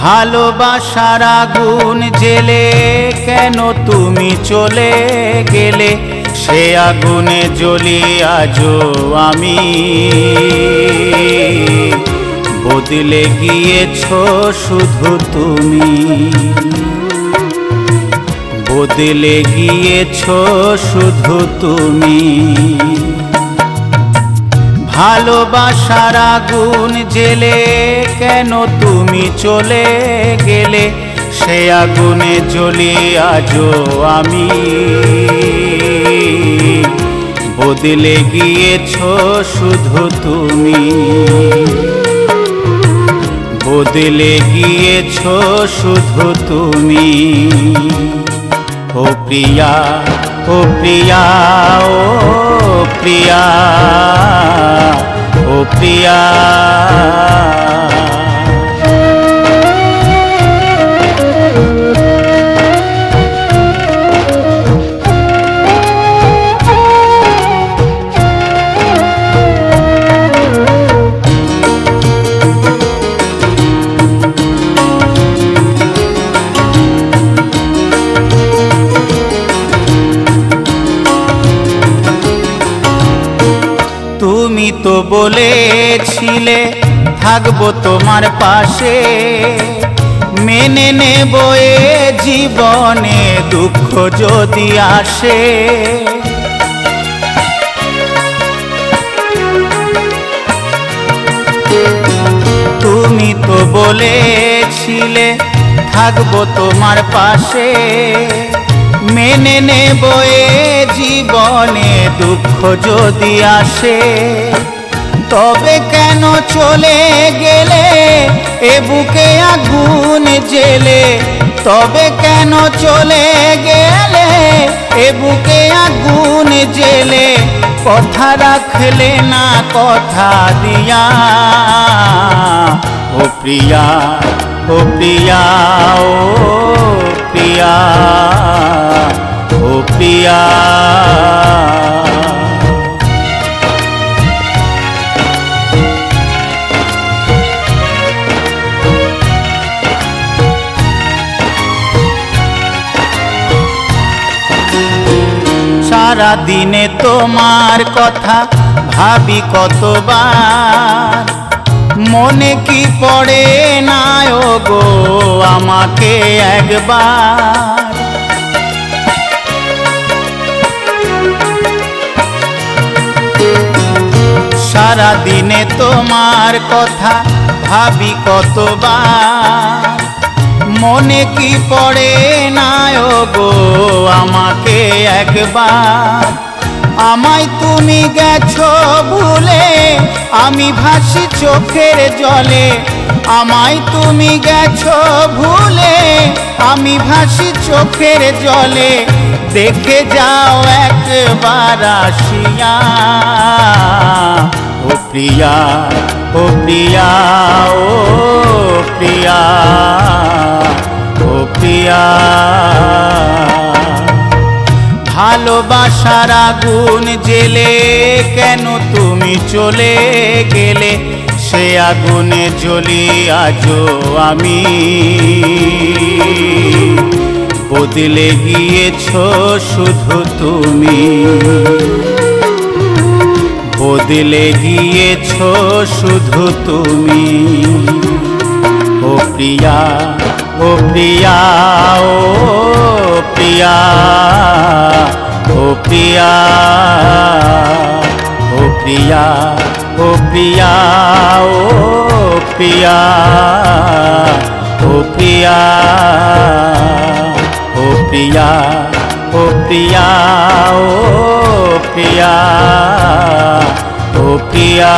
ভালোবাসার আগুন জেলে কেন তুমি চলে গেলে, সে আগুনে জ্বলি আজও আমি। বদলে গিয়েছো শুধু তুমি, বদলে গিয়েছো শুধু তুমি। ভালোবাসার আগুন জেলে কেন তুমি চলে গেলে, সে আগুনে জ্বলি আজও আমি। বদলে গিয়েছো শুধু তুমি, বদলে গিয়েছো শুধু তুমি। ও প্রিয়া, ও প্রিয়া, ও প্রিয়া, ও প্রিয়া। তুমি তো বলেছিলে থাকবো তোমার পাশে, মেনে নেব এ জীবনে দুঃখ যদি আসে। তুমি তো বলেছিলে থাকবো তোমার পাশে, মেনে নেব এ জীবনে দুঃখ যদি আসে। তবে কেন চলে গেলে এ বুকে আগুন জেলে, তবে কেন চলে গেলে এ বুকে আগুন জেলে। কথা রাখলে না কথা দিয়া, ও প্রিয়া, ও প্রিয়া, ও প্রিয়া, ও প্রিয়া। সারা দিনে তোমার কথা ভাবি কতবার, মনে কি পড়ে না ও গো আমাকে একবার। সারা দিনে তোমার কথা ভাবি কতবার, মনে কি পড়ে না ও গো আমাকে একবার। আমায় তুমি গেছো ভুলে, আমি ভাসি চোখের জলে। আমায় তুমি গেছো ভুলে, আমি ভাসি চোখের জলে। দেখে যাও একবার আসিয়া, ও প্রিয়া, ও প্রিয়া, ও প্রিয়া, ও প্রিয়া। ভালোবাসার আগুন জেলে কেন তুমি চলে গেলে, সে আগুনে জ্বলি আজও আমি। বদলে গিয়েছো শুধু তুমি, বদলে গিয়েছো শুধু তুমি। ও প্রিয়া, ও প্রিয়া, ও প্রিয়া, ও প্রিয়া, ও প্রিয়া, ও প্রিয়া, ও প্রিয়া, ও প্রিয়া, ও প্রিয়া, ও প্রিয়া, ও প্রিয়া, ও প্রিয়া।